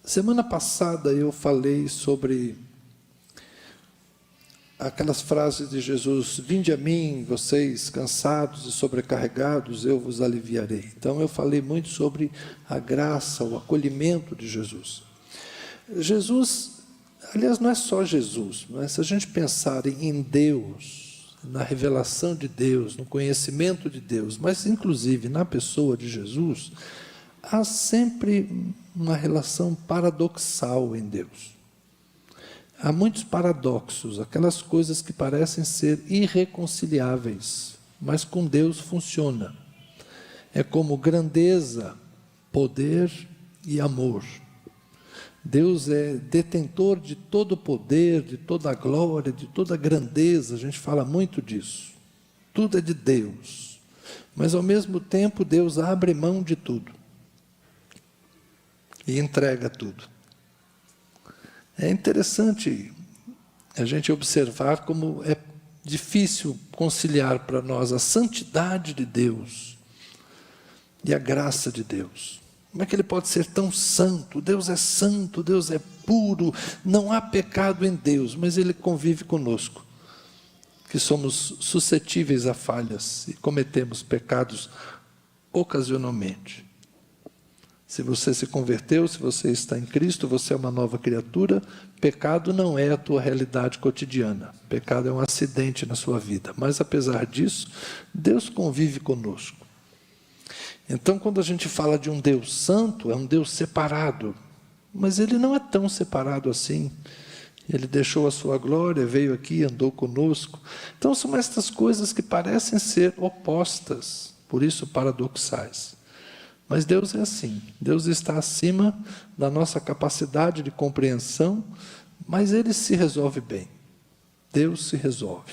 Semana passada eu falei sobre aquelas frases de Jesus: vinde a mim, vocês cansados e sobrecarregados, eu vos aliviarei. Então eu falei muito sobre a graça, o acolhimento de Jesus. Jesus, aliás, não é só Jesus, mas se a gente pensar em Deus, na revelação de Deus, no conhecimento de Deus, mas inclusive na pessoa de Jesus, há sempre uma relação paradoxal em Deus. Há muitos paradoxos, aquelas coisas que parecem ser irreconciliáveis, mas com Deus funciona. É como grandeza, poder e amor. Deus é detentor de todo o poder, de toda a glória, de toda a grandeza, a gente fala muito disso. Tudo é de Deus, mas ao mesmo tempo Deus abre mão de tudo e entrega tudo. É interessante a gente observar como é difícil conciliar para nós a santidade de Deus e a graça de Deus. Como é que Ele pode ser tão santo? Deus é santo, Deus é puro, não há pecado em Deus, mas Ele convive conosco, que somos suscetíveis a falhas e cometemos pecados ocasionalmente. Se você se converteu, se você está em Cristo, você é uma nova criatura, pecado não é a tua realidade cotidiana. Pecado é um acidente na sua vida. Mas, apesar disso, Deus convive conosco. Então, quando a gente fala de um Deus santo, é um Deus separado. Mas Ele não é tão separado assim. Ele deixou a sua glória, veio aqui, andou conosco. Então, são estas coisas que parecem ser opostas, por isso paradoxais. Mas Deus é assim, Deus está acima da nossa capacidade de compreensão, mas Ele se resolve bem. Deus se resolve.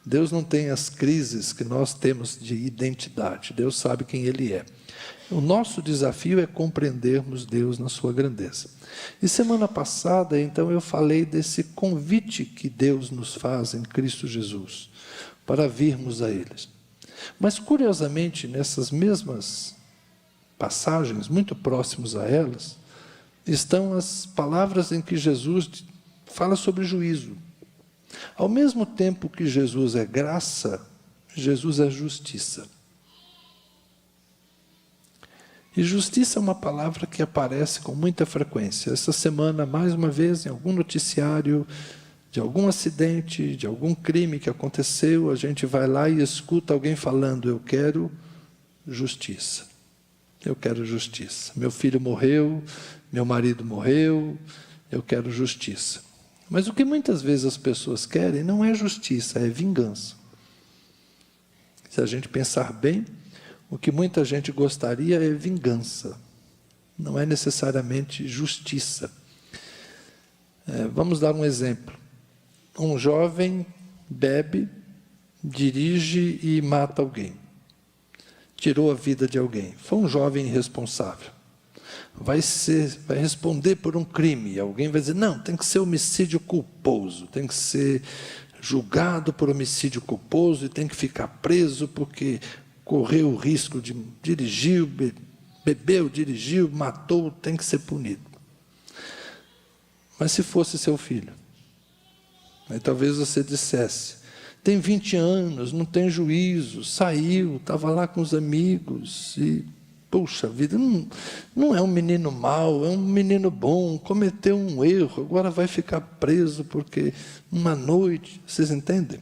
Deus não tem as crises que nós temos de identidade, Deus sabe quem Ele é. O nosso desafio é compreendermos Deus na sua grandeza. E semana passada, então, eu falei desse convite que Deus nos faz em Cristo Jesus, para virmos a Ele. Mas, curiosamente, nessas mesmas passagens, muito próximos a elas, estão as palavras em que Jesus fala sobre juízo. Ao mesmo tempo que Jesus é graça, Jesus é justiça. E justiça é uma palavra que aparece com muita frequência. Essa semana, mais uma vez, em algum noticiário de algum acidente, de algum crime que aconteceu, a gente vai lá e escuta alguém falando: eu quero justiça. Eu quero justiça. Meu filho morreu, meu marido morreu, eu quero justiça. Mas o que muitas vezes as pessoas querem não é justiça, é vingança. Se a gente pensar bem, o que muita gente gostaria é vingança. Não é necessariamente justiça. Vamos dar um exemplo. Um jovem bebe, dirige e mata alguém. Tirou a vida de alguém. Foi um jovem irresponsável. Vai responder por um crime. Alguém vai dizer: não, tem que ser homicídio culposo, tem que ser julgado por homicídio culposo e tem que ficar preso porque correu o risco de dirigir, bebeu, dirigiu, matou, tem que ser punido. Mas se fosse seu filho, aí talvez você dissesse: tem 20 anos, não tem juízo, saiu, estava lá com os amigos e, puxa vida, não é um menino mau, é um menino bom, cometeu um erro, agora vai ficar preso porque uma noite, vocês entendem?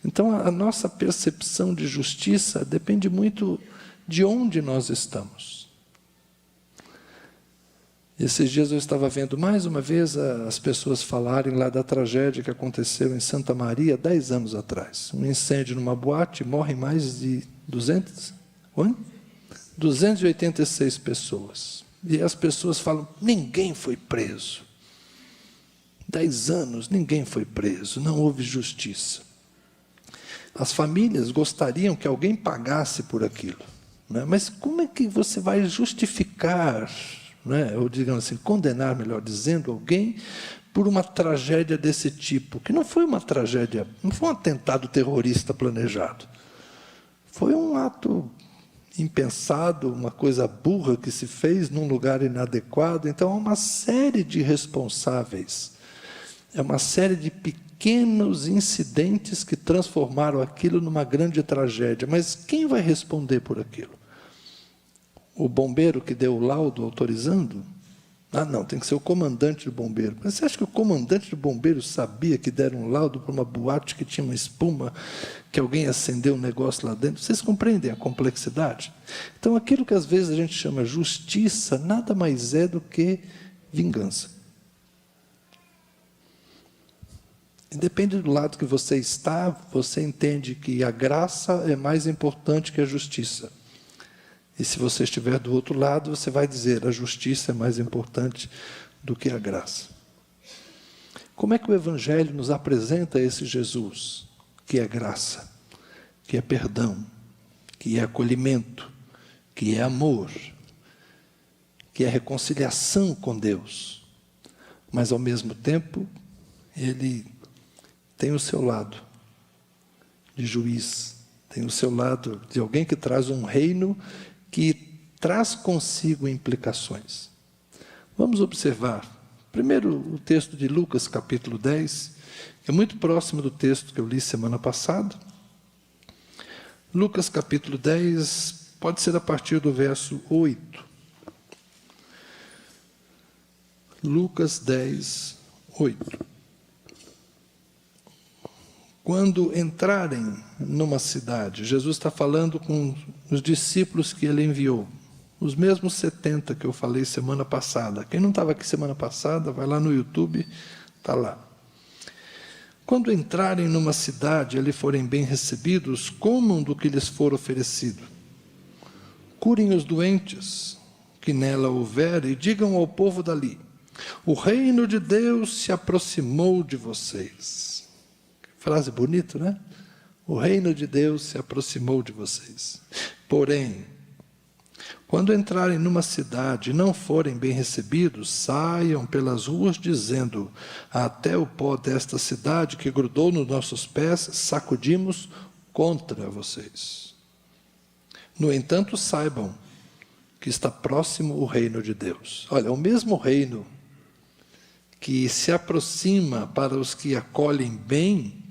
Então, a nossa percepção de justiça depende muito de onde nós estamos. Esses dias eu estava vendo mais uma vez as pessoas falarem lá da tragédia que aconteceu em Santa Maria 10 anos atrás. Um incêndio numa boate, morrem mais de 286 pessoas. E as pessoas falam: ninguém foi preso. 10 anos, ninguém foi preso, não houve justiça. As famílias gostariam que alguém pagasse por aquilo, né? Mas como é que você vai justificar, ou digamos assim, condenar, melhor dizendo, alguém por uma tragédia desse tipo, que não foi uma tragédia, não foi um atentado terrorista planejado, foi um ato impensado, uma coisa burra que se fez num lugar inadequado. Então, há uma série de responsáveis. É uma série de pequenos incidentes que transformaram aquilo numa grande tragédia. Mas quem vai responder por aquilo? O bombeiro que deu o laudo autorizando? Ah, não, tem que ser o comandante do bombeiro. Mas você acha que o comandante do bombeiro sabia que deram um laudo para uma boate que tinha uma espuma, que alguém acendeu um negócio lá dentro? Vocês compreendem a complexidade? Então, aquilo que às vezes a gente chama justiça, nada mais é do que vingança. E depende do lado que você está, você entende que a graça é mais importante que a justiça. E se você estiver do outro lado, você vai dizer, a justiça é mais importante do que a graça. Como é que o Evangelho nos apresenta esse Jesus, que é graça, que é perdão, que é acolhimento, que é amor, que é reconciliação com Deus, mas ao mesmo tempo, ele tem o seu lado de juiz, tem o seu lado de alguém que traz um reino que traz consigo implicações. Vamos observar, primeiro, o texto de Lucas, capítulo 10, é muito próximo do texto que eu li semana passada. Lucas, capítulo 10, pode ser a partir do verso 8. Lucas 10, 8. Quando entrarem numa cidade, Jesus está falando com os discípulos que ele enviou, os mesmos 70 que eu falei semana passada. Quem não estava aqui semana passada, vai lá no YouTube, está lá. Quando entrarem numa cidade e ali forem bem recebidos, comam do que lhes for oferecido. Curem os doentes que nela houver e digam ao povo dali, o reino de Deus se aproximou de vocês. Frase bonita, né? O reino de Deus se aproximou de vocês. Porém, quando entrarem numa cidade e não forem bem recebidos, saiam pelas ruas dizendo, até o pó desta cidade que grudou nos nossos pés, sacudimos contra vocês. No entanto, saibam que está próximo o reino de Deus. Olha, o mesmo reino que se aproxima para os que acolhem bem,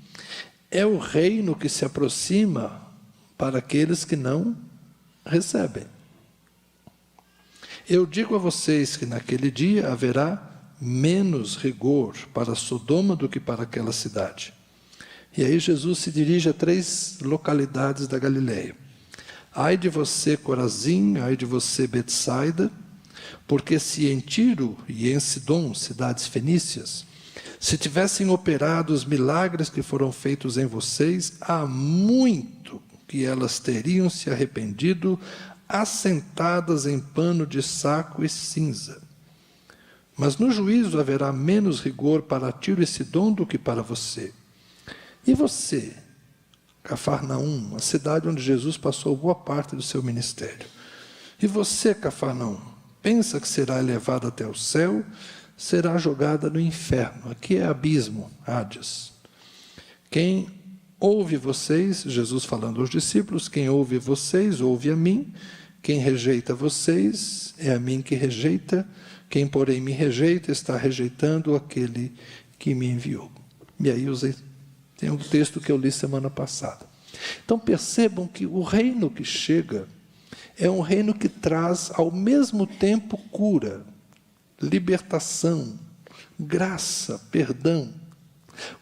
é o reino que se aproxima para aqueles que não recebem. Eu digo a vocês que naquele dia haverá menos rigor para Sodoma do que para aquela cidade. E aí Jesus se dirige a 3 localidades da Galileia. Ai de você, Corazim, ai de você, Betsaida, porque se em Tiro e em Sidom, cidades fenícias, se tivessem operado os milagres que foram feitos em vocês, há muito que elas teriam se arrependido, assentadas em pano de saco e cinza. Mas no juízo haverá menos rigor para Tiro e Sidom do que para você. E você, Cafarnaum, a cidade onde Jesus passou boa parte do seu ministério. E você, Cafarnaum, pensa que será elevado até o céu, será jogada no inferno. Aqui é abismo, Hades. Quem ouve vocês, Jesus falando aos discípulos, quem ouve vocês, ouve a mim. Quem rejeita vocês, é a mim que rejeita. Quem, porém, me rejeita, está rejeitando aquele que me enviou. E aí tem um texto que eu li semana passada. Então percebam que o reino que chega é um reino que traz ao mesmo tempo cura, libertação, graça, perdão.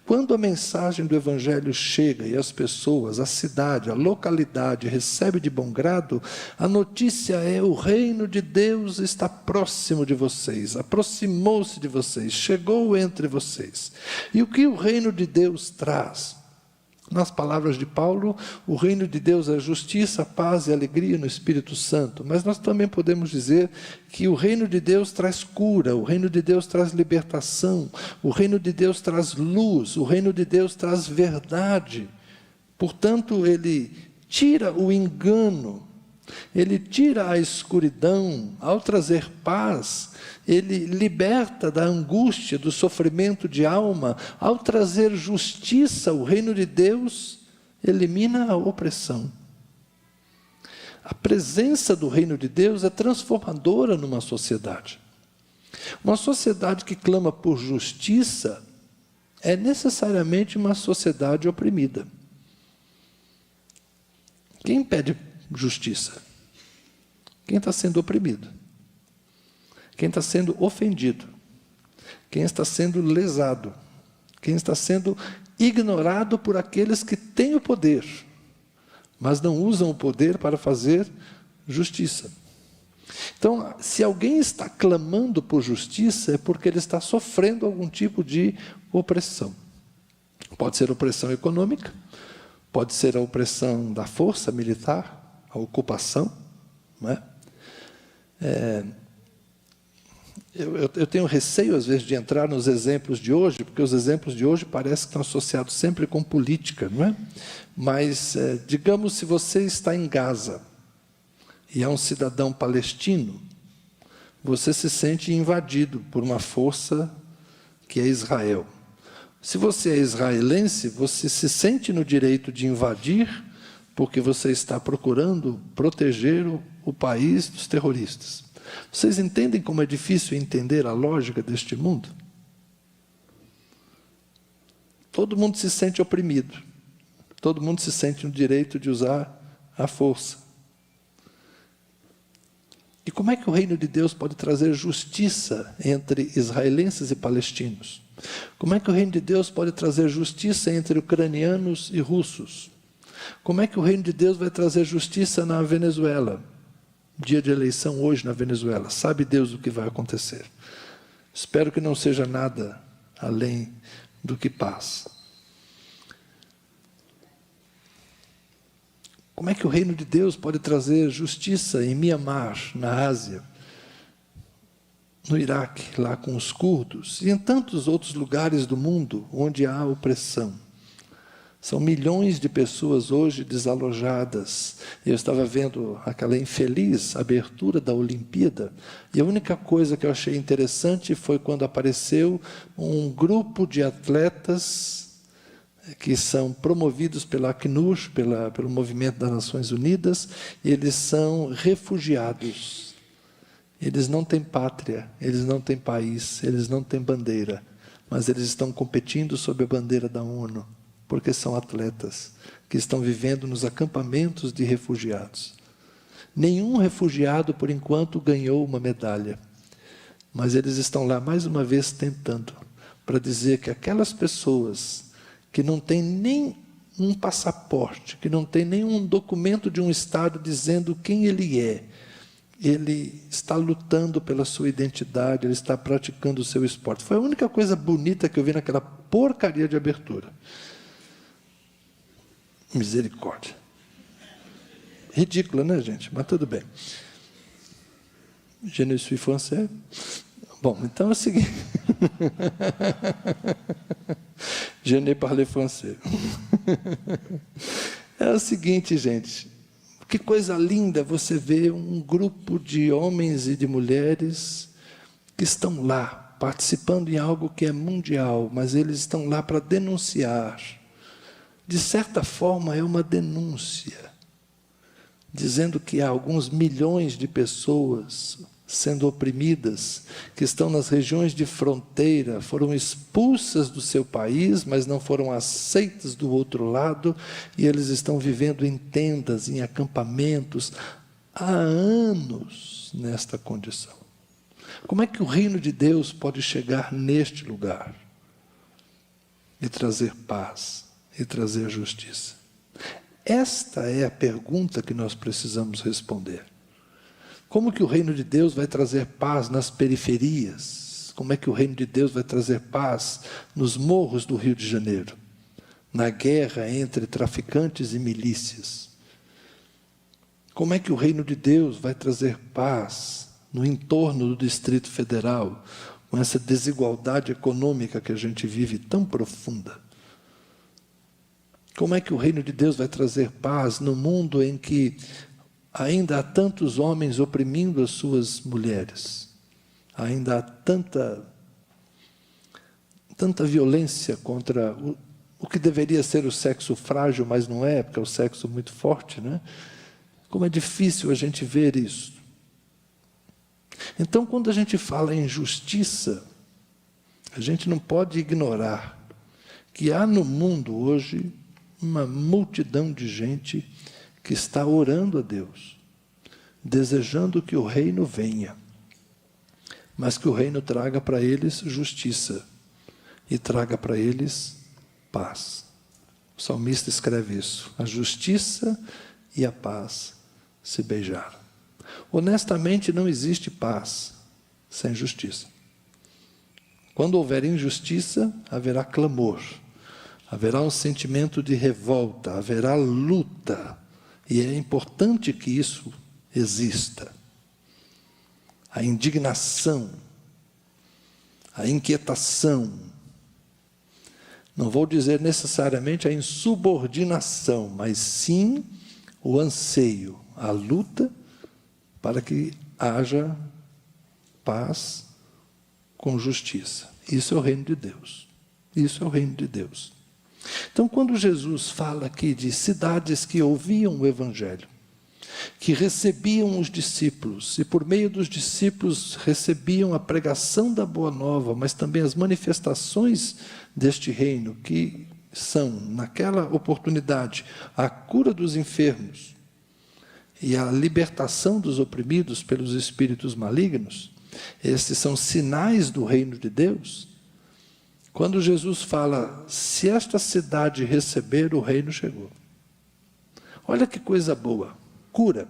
Quando a mensagem do Evangelho chega e as pessoas, a cidade, a localidade recebe de bom grado, a notícia é: o reino de Deus está próximo de vocês, aproximou-se de vocês, chegou entre vocês. E o que o reino de Deus traz? Nas palavras de Paulo, o reino de Deus é justiça, paz e alegria no Espírito Santo. Mas nós também podemos dizer que o reino de Deus traz cura, o reino de Deus traz libertação, o reino de Deus traz luz, o reino de Deus traz verdade. Portanto, ele tira o engano, ele tira a escuridão. Ao trazer paz, ele liberta da angústia, do sofrimento de alma. Ao trazer justiça, o reino de Deus elimina a opressão. A presença do reino de Deus é transformadora numa sociedade. Uma sociedade que clama por justiça é necessariamente uma sociedade oprimida. Quem pede justiça? Quem está sendo oprimido. Quem está sendo ofendido. Quem está sendo lesado. Quem está sendo ignorado por aqueles que têm o poder, mas não usam o poder para fazer justiça. Então, se alguém está clamando por justiça, é porque ele está sofrendo algum tipo de opressão. Pode ser opressão econômica, pode ser a opressão da força militar, a ocupação, não é? Eu tenho receio, às vezes, de entrar nos exemplos de hoje, porque os exemplos de hoje parecem que estão associados sempre com política, não é? Mas, digamos, se você está em Gaza e é um cidadão palestino, você se sente invadido por uma força que é Israel. Se você é israelense, você se sente no direito de invadir, porque você está procurando proteger o país dos terroristas. Vocês entendem como é difícil entender a lógica deste mundo? Todo mundo se sente oprimido. Todo mundo se sente no direito de usar a força. E como é que o reino de Deus pode trazer justiça entre israelenses e palestinos? Como é que o reino de Deus pode trazer justiça entre ucranianos e russos? Como é que o reino de Deus vai trazer justiça na Venezuela? Dia de eleição hoje na Venezuela. Sabe Deus o que vai acontecer. Espero que não seja nada além do que paz. Como é que o reino de Deus pode trazer justiça em Mianmar, na Ásia, no Iraque, lá com os curdos, e em tantos outros lugares do mundo onde há opressão? São milhões de pessoas hoje desalojadas. Eu estava vendo aquela infeliz abertura da Olimpíada, e a única coisa que eu achei interessante foi quando apareceu um grupo de atletas que são promovidos pela Acnur, pelo Movimento das Nações Unidas, e eles são refugiados. Eles não têm pátria, eles não têm país, eles não têm bandeira, mas eles estão competindo sob a bandeira da ONU, porque são atletas que estão vivendo nos acampamentos de refugiados. Nenhum refugiado, por enquanto, ganhou uma medalha, mas eles estão lá mais uma vez tentando, para dizer que aquelas pessoas que não têm nem um passaporte, que não tem nenhum documento de um Estado dizendo quem ele é, ele está lutando pela sua identidade, ele está praticando o seu esporte. Foi a única coisa bonita que eu vi naquela porcaria de abertura. Misericórdia. Ridícula, né, gente? Mas tudo bem. Je ne suis français. Bom, então é o seguinte. Je ne parle français. É o seguinte, gente. Que coisa linda você ver um grupo de homens e de mulheres que estão lá, participando em algo que é mundial, mas eles estão lá para denunciar. De certa forma, é uma denúncia, dizendo que há alguns milhões de pessoas sendo oprimidas, que estão nas regiões de fronteira, foram expulsas do seu país, mas não foram aceitas do outro lado, e eles estão vivendo em tendas, em acampamentos, há anos nesta condição. Como é que o reino de Deus pode chegar neste lugar e trazer paz e trazer justiça? Esta é a pergunta que nós precisamos responder. Como que o reino de Deus vai trazer paz nas periferias? Como é que o reino de Deus vai trazer paz nos morros do Rio de Janeiro? Na guerra entre traficantes e milícias? Como é que o reino de Deus vai trazer paz no entorno do Distrito Federal, com essa desigualdade econômica que a gente vive tão profunda? Como é que o reino de Deus vai trazer paz no mundo em que ainda há tantos homens oprimindo as suas mulheres? Ainda há tanta violência contra o que deveria ser o sexo frágil, mas não é, porque é o sexo muito forte, né? Como é difícil a gente ver isso. Então, quando a gente fala em justiça, a gente não pode ignorar que há no mundo hoje uma multidão de gente que está orando a Deus, desejando que o reino venha, mas que o reino traga para eles justiça e traga para eles paz. O salmista escreve isso: a justiça e a paz se beijaram. Honestamente, não existe paz sem justiça. Quando houver injustiça, haverá clamor, haverá um sentimento de revolta, haverá luta, e é importante que isso exista. A indignação, a inquietação, não vou dizer necessariamente a insubordinação, mas sim o anseio, a luta para que haja paz com justiça. Isso é o reino de Deus. Isso é o reino de Deus. Então, quando Jesus fala aqui de cidades que ouviam o Evangelho, que recebiam os discípulos, e por meio dos discípulos recebiam a pregação da Boa Nova, mas também as manifestações deste reino, que são, naquela oportunidade, a cura dos enfermos e a libertação dos oprimidos pelos espíritos malignos, esses são sinais do reino de Deus. Quando Jesus fala, se esta cidade receber, o reino chegou. Olha que coisa boa, cura.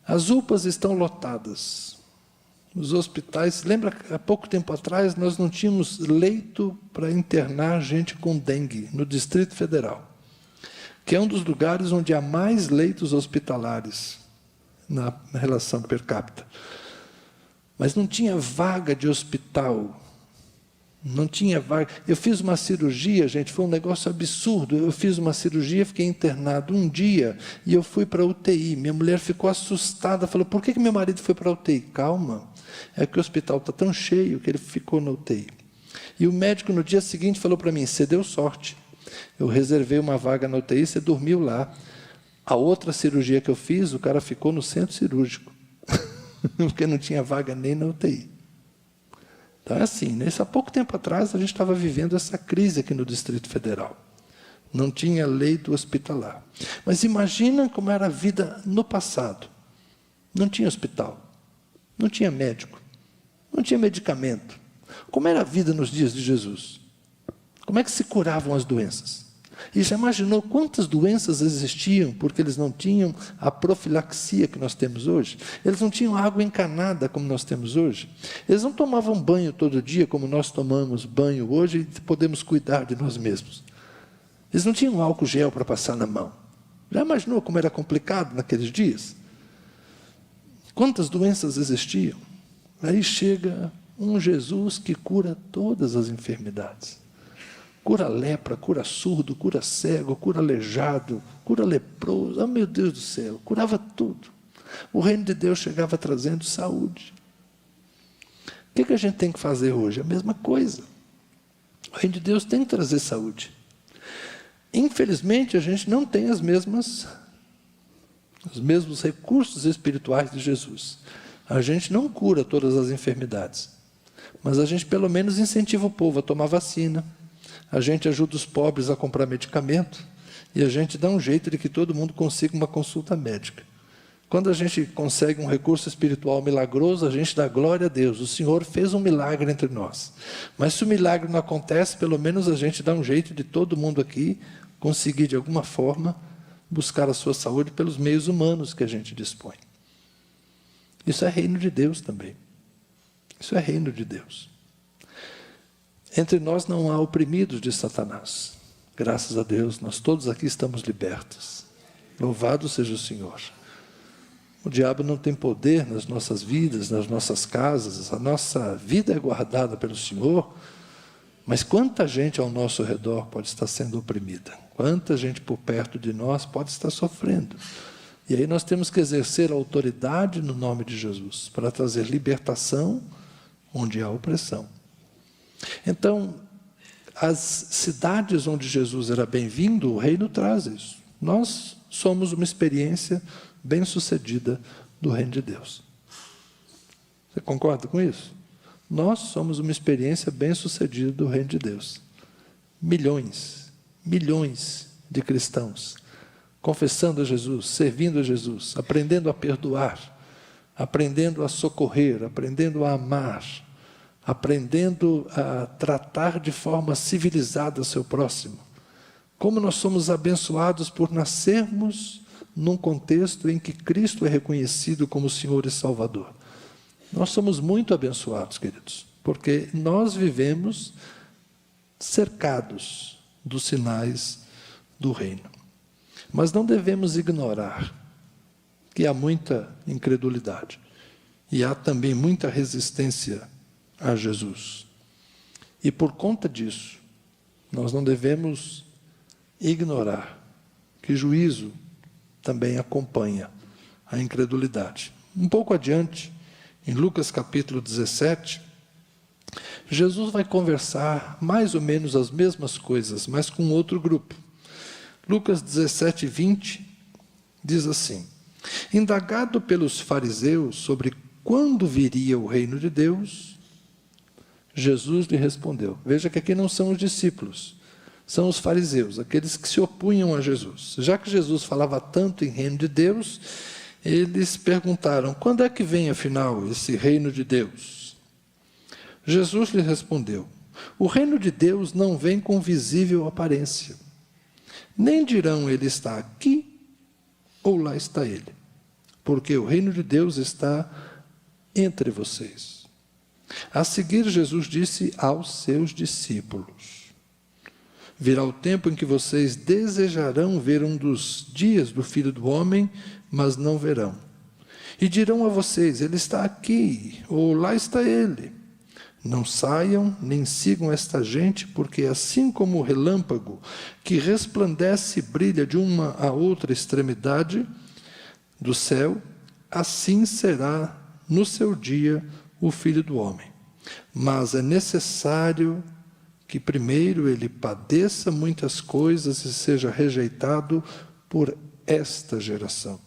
As UPAs estão lotadas. Os hospitais, lembra, há pouco tempo atrás, nós não tínhamos leito para internar gente com dengue no Distrito Federal, que é um dos lugares onde há mais leitos hospitalares na relação per capita. Mas não tinha vaga de hospital. Não tinha vaga. Eu fiz uma cirurgia, gente, foi um negócio absurdo. Eu fiz uma cirurgia, fiquei internado um dia e eu fui para a UTI. Minha mulher ficou assustada, falou, por que meu marido foi para a UTI? Calma, é que o hospital está tão cheio que ele ficou na UTI. E o médico no dia seguinte falou para mim, você deu sorte. Eu reservei uma vaga na UTI, você dormiu lá. A outra cirurgia que eu fiz, o cara ficou no centro cirúrgico, porque não tinha vaga nem na UTI. Então é assim, há pouco tempo atrás a gente estava vivendo essa crise aqui no Distrito Federal. Não tinha leito hospitalar. Mas imagina como era a vida no passado. Não tinha hospital, não tinha médico, não tinha medicamento. Como era a vida nos dias de Jesus? Como é que se curavam as doenças? E já imaginou quantas doenças existiam porque eles não tinham a profilaxia que nós temos hoje? Eles não tinham água encanada como nós temos hoje? Eles não tomavam banho todo dia como nós tomamos banho hoje e podemos cuidar de nós mesmos? Eles não tinham álcool gel para passar na mão? Já imaginou como era complicado naqueles dias? Quantas doenças existiam? Aí chega um Jesus que cura todas as enfermidades. Cura lepra, cura surdo, cura cego, cura aleijado, cura leproso. Oh, meu Deus do céu, curava tudo. O reino de Deus chegava trazendo saúde. O que a gente tem que fazer hoje? A mesma coisa. O reino de Deus tem que trazer saúde. Infelizmente, a gente não tem os mesmos recursos espirituais de Jesus. A gente não cura todas as enfermidades, mas a gente pelo menos incentiva o povo a tomar vacina. A gente ajuda os pobres a comprar medicamento e a gente dá um jeito de que todo mundo consiga uma consulta médica. Quando a gente consegue um recurso espiritual milagroso, a gente dá glória a Deus. O Senhor fez um milagre entre nós. Mas se o milagre não acontece, pelo menos a gente dá um jeito de todo mundo aqui conseguir, de alguma forma, buscar a sua saúde pelos meios humanos que a gente dispõe. Isso é reino de Deus também. Isso é reino de Deus. Entre nós não há oprimidos de Satanás. Graças a Deus, nós todos aqui estamos libertos. Louvado seja o Senhor. O diabo não tem poder nas nossas vidas, nas nossas casas. A nossa vida é guardada pelo Senhor. Mas quanta gente ao nosso redor pode estar sendo oprimida? Quanta gente por perto de nós pode estar sofrendo? E aí nós temos que exercer a autoridade no nome de Jesus, para trazer libertação onde há opressão. Então, as cidades onde Jesus era bem-vindo, o reino traz isso. Nós somos uma experiência bem-sucedida do reino de Deus. Você concorda com isso? Nós somos uma experiência bem-sucedida do reino de Deus. Milhões de cristãos confessando a Jesus, servindo a Jesus, aprendendo a perdoar, aprendendo a socorrer, aprendendo a amar, aprendendo a tratar de forma civilizada o seu próximo. Como nós somos abençoados por nascermos num contexto em que Cristo é reconhecido como Senhor e Salvador. Nós somos muito abençoados, queridos, porque nós vivemos cercados dos sinais do reino. Mas não devemos ignorar que há muita incredulidade e há também muita resistência a Jesus. E por conta disso, nós não devemos ignorar que juízo também acompanha a incredulidade. Um pouco adiante, em Lucas capítulo 17, Jesus vai conversar mais ou menos as mesmas coisas, mas com outro grupo. Lucas 17, 20, diz assim: indagado pelos fariseus sobre quando viria o reino de Deus, Jesus lhe respondeu. Veja que aqui não são os discípulos, são os fariseus, aqueles que se opunham a Jesus. Já que Jesus falava tanto em reino de Deus, eles perguntaram: quando é que vem, afinal, esse reino de Deus? Jesus lhe respondeu: o reino de Deus não vem com visível aparência. Nem dirão ele está aqui ou lá está ele, porque o reino de Deus está entre vocês. A seguir, Jesus disse aos seus discípulos: virá o tempo em que vocês desejarão ver um dos dias do Filho do Homem, mas não verão. E dirão a vocês: ele está aqui, ou lá está ele. Não saiam, nem sigam esta gente, porque assim como o relâmpago que resplandece e brilha de uma a outra extremidade do céu, assim será no seu dia o Filho do Homem. Mas é necessário que primeiro ele padeça muitas coisas e seja rejeitado por esta geração.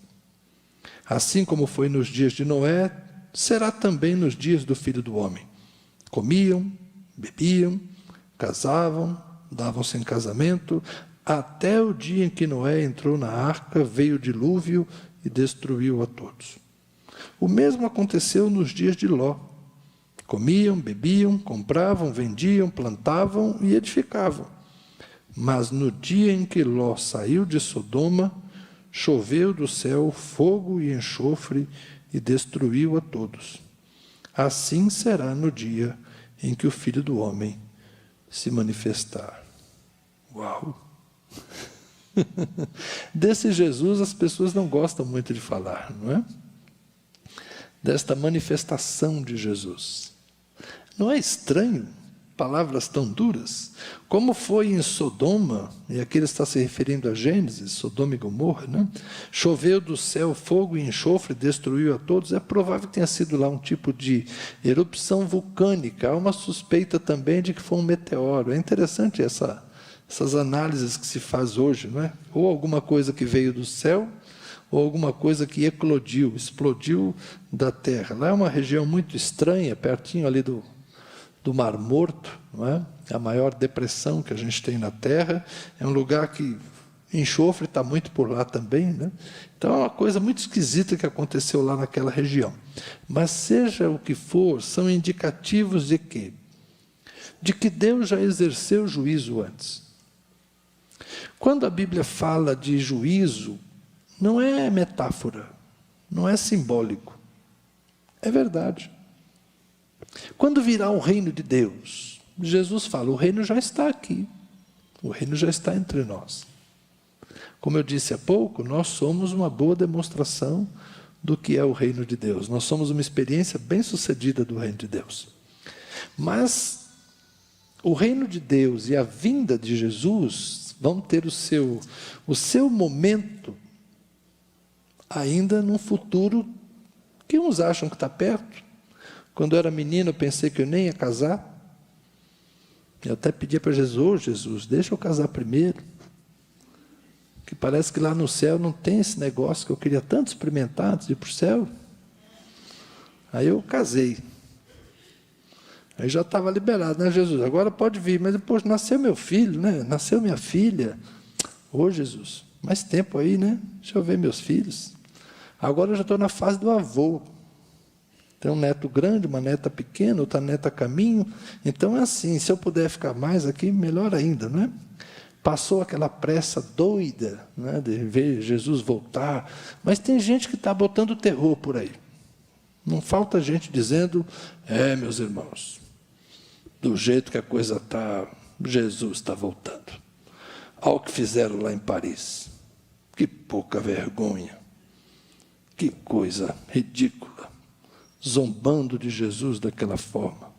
Assim como foi nos dias de Noé, será também nos dias do Filho do Homem. Comiam, bebiam, casavam, davam-se em casamento, até o dia em que Noé entrou na arca, veio o dilúvio e destruiu a todos. O mesmo aconteceu nos dias de Ló. Comiam, bebiam, compravam, vendiam, plantavam e edificavam. Mas no dia em que Ló saiu de Sodoma, choveu do céu fogo e enxofre e destruiu a todos. Assim será no dia em que o Filho do Homem se manifestar. Uau! Desse Jesus as pessoas não gostam muito de falar, não é? Desta manifestação de Jesus. Não é estranho palavras tão duras? Como foi em Sodoma, e aqui ele está se referindo a Gênesis, Sodoma e Gomorra, né? Choveu do céu fogo e enxofre, destruiu a todos. É provável que tenha sido lá um tipo de erupção vulcânica. Há uma suspeita também de que foi um meteoro. É interessante essas análises que se faz hoje, não é? Ou alguma coisa que veio do céu, ou alguma coisa que eclodiu, explodiu da terra. Lá é uma região muito estranha, pertinho ali do Mar Morto, não é? A maior depressão que a gente tem na Terra. É um lugar que enxofre está muito por lá também, né? Então é uma coisa muito esquisita que aconteceu lá naquela região. Mas seja o que for, são indicativos de quê? De que Deus já exerceu juízo antes. Quando a Bíblia fala de juízo, não é metáfora, não é simbólico, é verdade. Quando virá o reino de Deus, Jesus fala: o reino já está aqui, o reino já está entre nós. Como eu disse há pouco, nós somos uma boa demonstração do que é o reino de Deus. Nós somos uma experiência bem-sucedida do reino de Deus. Mas o reino de Deus e a vinda de Jesus vão ter o seu momento ainda num futuro que uns acham que está perto. Quando eu era menino, eu pensei que eu nem ia casar. Eu até pedia para Jesus: Jesus, deixa eu casar primeiro. que parece que lá no céu não tem esse negócio que eu queria tanto experimentar antes de ir para o céu. Aí eu casei. Aí já estava liberado, né, Jesus? Agora pode vir. Mas depois nasceu meu filho, né? Nasceu minha filha. Ô, Jesus, mais tempo aí, né? Deixa eu ver meus filhos. Agora eu já estou na fase do avô. Tem um neto grande, uma neta pequena, outra neta a caminho. Então é assim, se eu puder ficar mais aqui, melhor ainda, não é? Passou aquela pressa doida, né, de ver Jesus voltar. Mas tem gente que está botando terror por aí. Não falta gente dizendo, meus irmãos, do jeito que a coisa está, Jesus está voltando. Ao que fizeram lá em Paris. Que pouca vergonha. Que coisa ridícula. Zombando de Jesus daquela forma.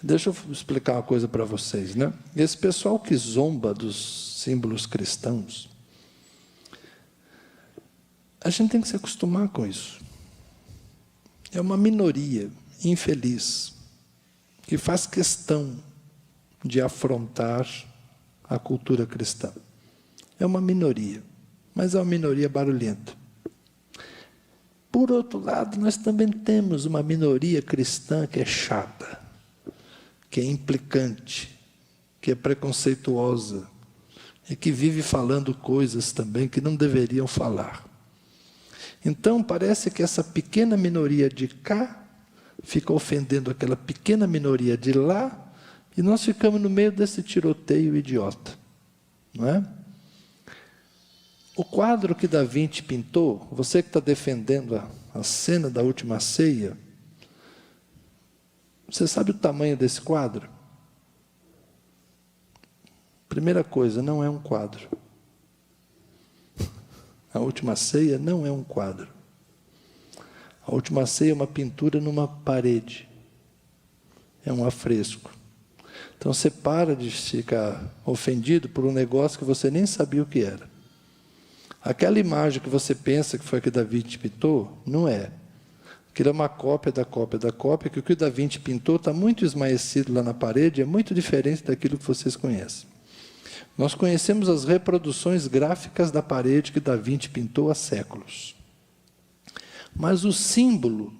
Deixa eu explicar uma coisa para vocês, né? Esse pessoal que zomba dos símbolos cristãos, a gente tem que se acostumar com isso. É uma minoria infeliz que faz questão de afrontar a cultura cristã. É uma minoria, mas é uma minoria barulhenta. Por outro lado, nós também temos uma minoria cristã que é chata, que é implicante, que é preconceituosa e que vive falando coisas também que não deveriam falar. Então, parece que essa pequena minoria de cá fica ofendendo aquela pequena minoria de lá e nós ficamos no meio desse tiroteio idiota, não é? O quadro que Da Vinci pintou, você que está defendendo a cena da última ceia, você sabe o tamanho desse quadro? Primeira coisa, não é um quadro. A última ceia não é um quadro. A última ceia é uma pintura numa parede. É um afresco. Então você para de ficar ofendido por um negócio que você nem sabia o que era. Aquela imagem que você pensa que foi a que Da Vinci pintou, não é. Aquilo é uma cópia da cópia da cópia, que o que o Da Vinci pintou está muito esmaecido lá na parede, é muito diferente daquilo que vocês conhecem. Nós conhecemos as reproduções gráficas da parede que Da Vinci pintou há séculos. Mas o símbolo,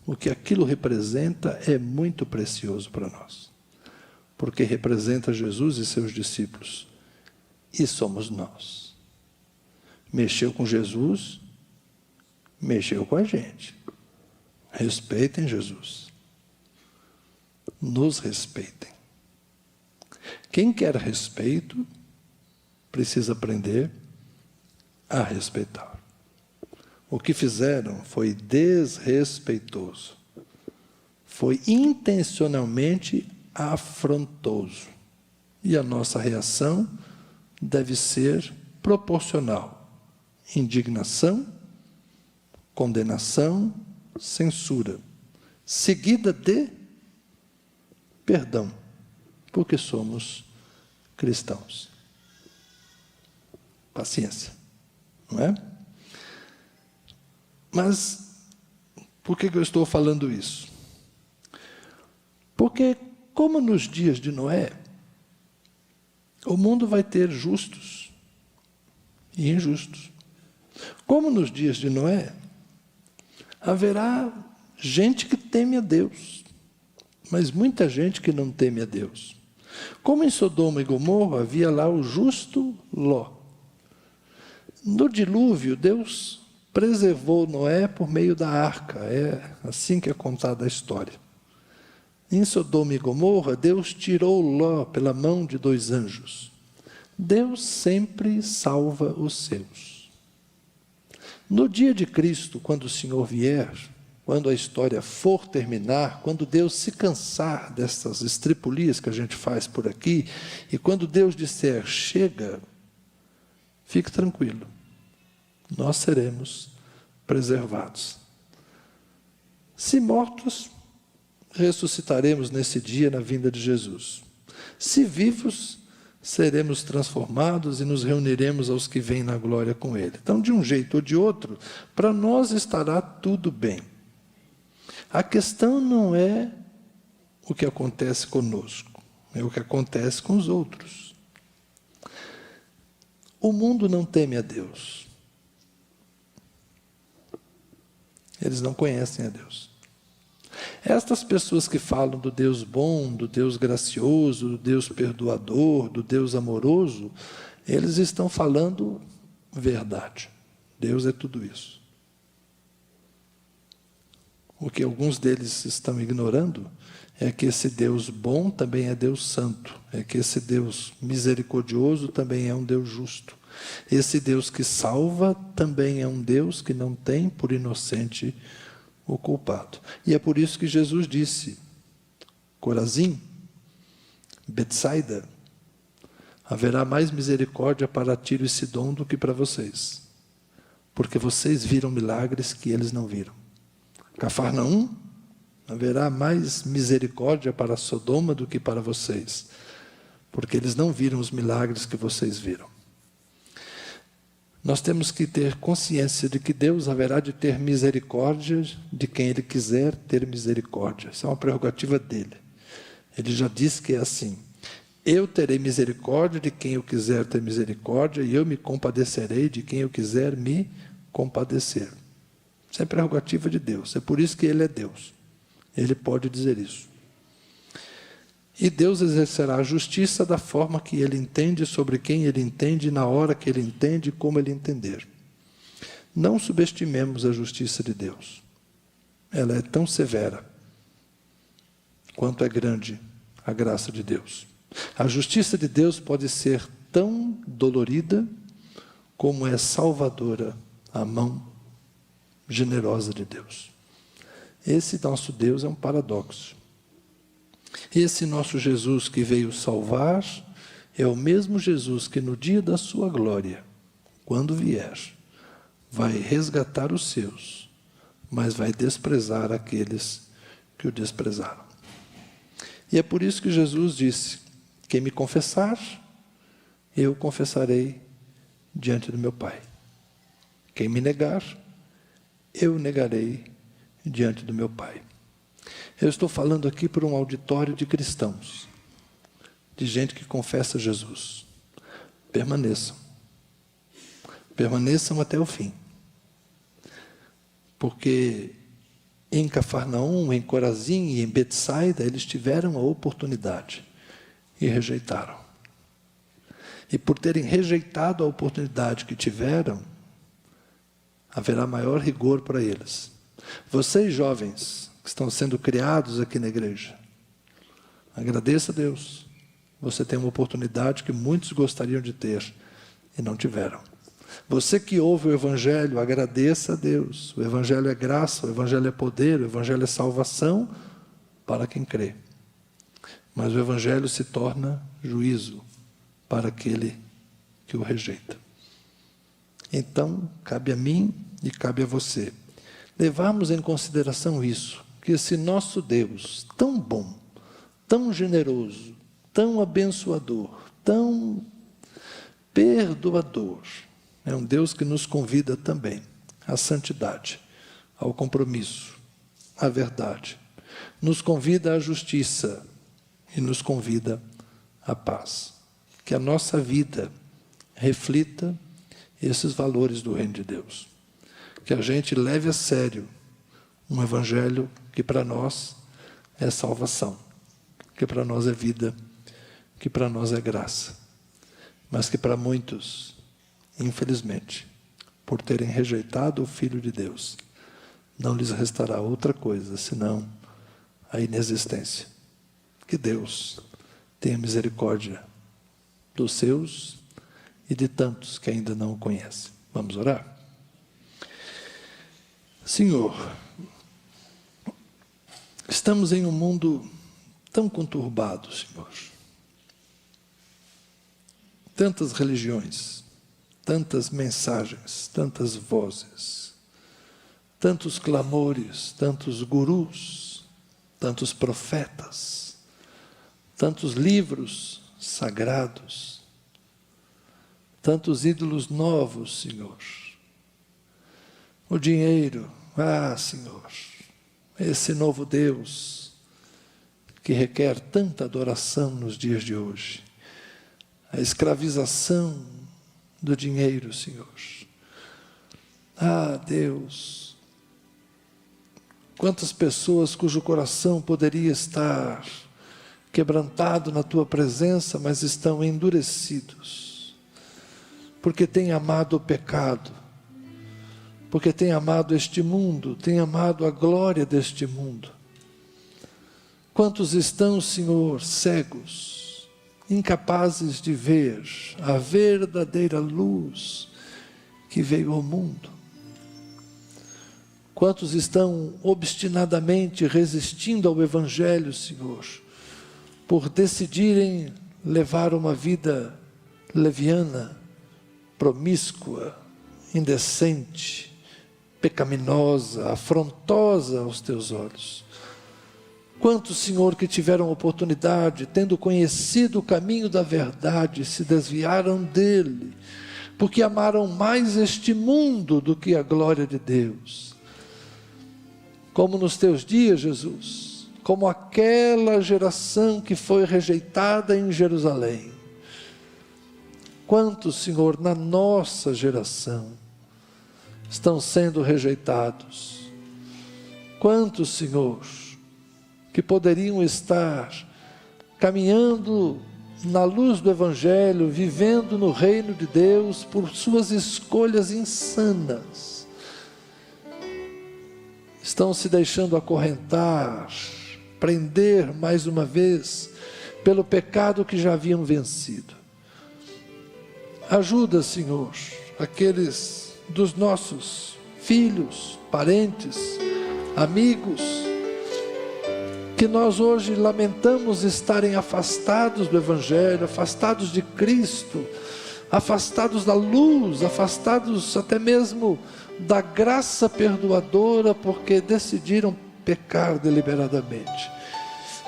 o que aquilo representa, é muito precioso para nós. Porque representa Jesus e seus discípulos. E somos nós. Mexeu com Jesus, mexeu com a gente. Respeitem Jesus. Nos respeitem. Quem quer respeito, precisa aprender a respeitar. O que fizeram foi desrespeitoso. Foi intencionalmente afrontoso. E a nossa reação deve ser proporcional. Indignação, condenação, censura, seguida de perdão, porque somos cristãos. Paciência, não é? Mas, por que eu estou falando isso? Porque, como nos dias de Noé, o mundo vai ter justos e injustos. Como nos dias de Noé, haverá gente que teme a Deus, mas muita gente que não teme a Deus. Como em Sodoma e Gomorra havia lá o justo Ló. No dilúvio, Deus preservou Noé por meio da arca. É assim que é contada a história. Em Sodoma e Gomorra, Deus tirou Ló pela mão de 2 anjos. Deus sempre salva os seus. No dia de Cristo, quando o Senhor vier, quando a história for terminar, quando Deus se cansar dessas estripulias que a gente faz por aqui, e quando Deus disser, chega, fique tranquilo, nós seremos preservados. Se mortos, ressuscitaremos nesse dia na vinda de Jesus. Se vivos, seremos transformados e nos reuniremos aos que vêm na glória com Ele. Então, de um jeito ou de outro, para nós estará tudo bem. A questão não é o que acontece conosco, é o que acontece com os outros. O mundo não teme a Deus. Eles não conhecem a Deus. Estas pessoas que falam do Deus bom, do Deus gracioso, do Deus perdoador, do Deus amoroso, eles estão falando verdade. Deus é tudo isso. O que alguns deles estão ignorando é que esse Deus bom também é Deus santo, é que esse Deus misericordioso também é um Deus justo. Esse Deus que salva também é um Deus que não tem por inocente o culpado. E é por isso que Jesus disse: Corazim, Betsaida, haverá mais misericórdia para Tiro e Sidom do que para vocês, porque vocês viram milagres que eles não viram. Cafarnaum, haverá mais misericórdia para Sodoma do que para vocês, porque eles não viram os milagres que vocês viram. Nós temos que ter consciência de que Deus haverá de ter misericórdia de quem Ele quiser ter misericórdia. Isso é uma prerrogativa dEle. Ele já disse que é assim: eu terei misericórdia de quem eu quiser ter misericórdia, e eu me compadecerei de quem eu quiser me compadecer. Isso é prerrogativa de Deus. É por isso que Ele é Deus. Ele pode dizer isso. E Deus exercerá a justiça da forma que Ele entende, sobre quem Ele entende, na hora que Ele entende, como Ele entender. Não subestimemos a justiça de Deus. Ela é tão severa quanto é grande a graça de Deus. A justiça de Deus pode ser tão dolorida como é salvadora a mão generosa de Deus. Esse nosso Deus é um paradoxo. Esse nosso Jesus que veio salvar é o mesmo Jesus que no dia da sua glória, quando vier, vai resgatar os seus, mas vai desprezar aqueles que o desprezaram. E é por isso que Jesus disse: quem me confessar, eu confessarei diante do meu Pai. Quem me negar, eu negarei diante do meu Pai. Eu estou falando aqui para um auditório de cristãos, de gente que confessa Jesus. Permaneçam. Permaneçam até o fim. Porque em Cafarnaum, em Corazim e em Betsaida, eles tiveram a oportunidade e rejeitaram. E por terem rejeitado a oportunidade que tiveram, haverá maior rigor para eles. Vocês, jovens, que estão sendo criados aqui na igreja, agradeça a Deus. Você tem uma oportunidade que muitos gostariam de ter e não tiveram. Você que ouve o Evangelho, agradeça a Deus. O Evangelho é graça, o Evangelho é poder, o Evangelho é salvação para quem crê. Mas o Evangelho se torna juízo para aquele que o rejeita. Então, cabe a mim e cabe a você levarmos em consideração isso, que esse nosso Deus, tão bom, tão generoso, tão abençoador, tão perdoador, é um Deus que nos convida também à santidade, ao compromisso, à verdade. Nos convida à justiça e nos convida à paz. Que a nossa vida reflita esses valores do reino de Deus. Que a gente leve a sério um evangelho que para nós é salvação, que para nós é vida, que para nós é graça, mas que para muitos, infelizmente, por terem rejeitado o Filho de Deus, não lhes restará outra coisa senão a inexistência. Que Deus tenha misericórdia dos seus e de tantos que ainda não o conhecem. Vamos orar? Senhor, estamos em um mundo tão conturbado, Senhor. Tantas religiões, tantas mensagens, tantas vozes, tantos clamores, tantos gurus, tantos profetas, tantos livros sagrados, tantos ídolos novos, Senhor. O dinheiro, Senhor, esse novo Deus que requer tanta adoração nos dias de hoje. A escravização do dinheiro, Senhor. Ah, Deus, quantas pessoas cujo coração poderia estar quebrantado na Tua presença, mas estão endurecidos, porque têm amado o pecado, porque têm amado este mundo, têm amado a glória deste mundo. Quantos estão, Senhor, cegos, incapazes de ver a verdadeira luz que veio ao mundo? Quantos estão obstinadamente resistindo ao Evangelho, Senhor, por decidirem levar uma vida leviana, promíscua, indecente, pecaminosa, afrontosa aos Teus olhos? Quantos, Senhor, que tiveram oportunidade, tendo conhecido o caminho da verdade, se desviaram dele, porque amaram mais este mundo do que a glória de Deus? Como nos Teus dias, Jesus, como aquela geração que foi rejeitada em Jerusalém. Quantos, Senhor, na nossa geração estão sendo rejeitados? Quantos, Senhor, que poderiam estar caminhando na luz do Evangelho, vivendo no reino de Deus por suas escolhas insanas, estão se deixando acorrentar, prender mais uma vez pelo pecado que já haviam vencido. Ajuda, Senhor, aqueles dos nossos filhos, parentes, amigos, que nós hoje lamentamos estarem afastados do Evangelho, afastados de Cristo, afastados da luz, afastados até mesmo da graça perdoadora, porque decidiram pecar deliberadamente.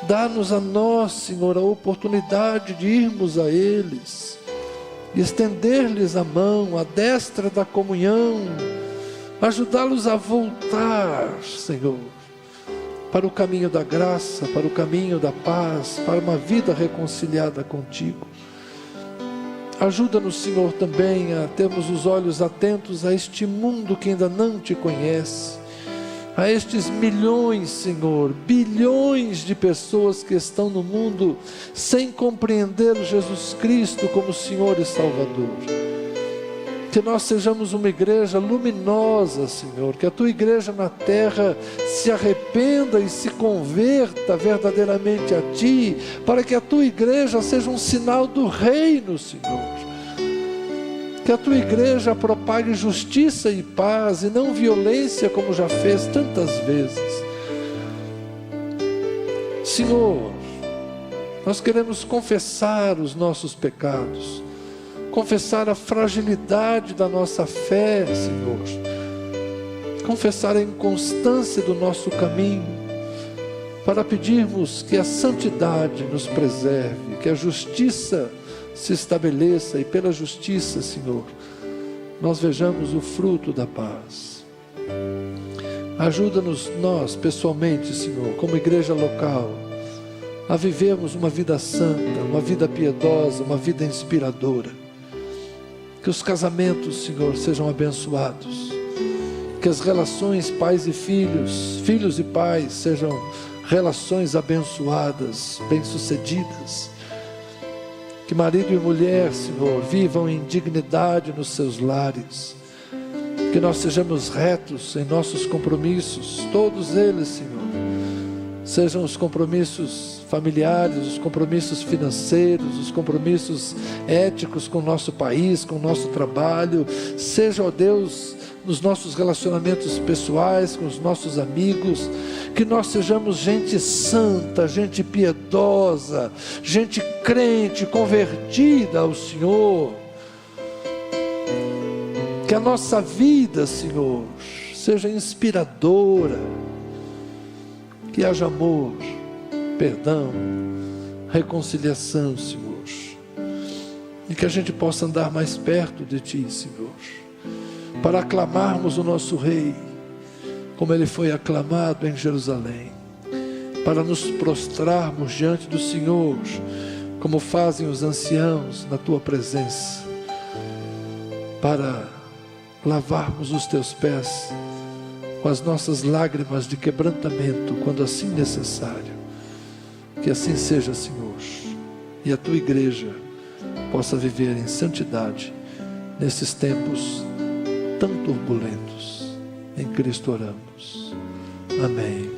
Dá-nos a nós, Senhor, a oportunidade de irmos a eles, estender-lhes a mão, a destra da comunhão, ajudá-los a voltar, Senhor, para o caminho da graça, para o caminho da paz, para uma vida reconciliada contigo. Ajuda-nos, Senhor, também a termos os olhos atentos a este mundo que ainda não te conhece, a estes milhões, Senhor, bilhões de pessoas que estão no mundo sem compreender Jesus Cristo como Senhor e Salvador. Que nós sejamos uma igreja luminosa, Senhor, que a Tua igreja na terra se arrependa e se converta verdadeiramente a Ti, para que a Tua igreja seja um sinal do reino, Senhor. Que a Tua igreja propague justiça e paz e não violência, como já fez tantas vezes. Senhor, nós queremos confessar os nossos pecados, confessar a fragilidade da nossa fé, Senhor, confessar a inconstância do nosso caminho, para pedirmos que a santidade nos preserve, que a justiça se estabeleça, e pela justiça, Senhor, nós vejamos o fruto da paz. Ajuda-nos nós, pessoalmente, Senhor, como igreja local, a vivermos uma vida santa, uma vida piedosa, uma vida inspiradora. Que os casamentos, Senhor, sejam abençoados, que as relações pais e filhos, filhos e pais, sejam relações abençoadas, bem-sucedidas. Que marido e mulher, Senhor, vivam em dignidade nos seus lares. Que nós sejamos retos em nossos compromissos, todos eles, Senhor. Sejam os compromissos familiares, os compromissos financeiros, os compromissos éticos com o nosso país, com o nosso trabalho. Seja, ó Deus, nos nossos relacionamentos pessoais, com os nossos amigos, que nós sejamos gente santa, gente piedosa, gente crente, convertida ao Senhor. Que a nossa vida, Senhor, seja inspiradora, que haja amor, perdão, reconciliação, Senhor, e que a gente possa andar mais perto de Ti, Senhor, para aclamarmos o nosso Rei, como Ele foi aclamado em Jerusalém, para nos prostrarmos diante do Senhor, como fazem os anciãos na Tua presença, para lavarmos os teus pés com as nossas lágrimas de quebrantamento, quando assim necessário. Que assim seja, Senhor, e a tua igreja possa viver em santidade nesses tempos tão turbulentos. Em Cristo oramos. Amém.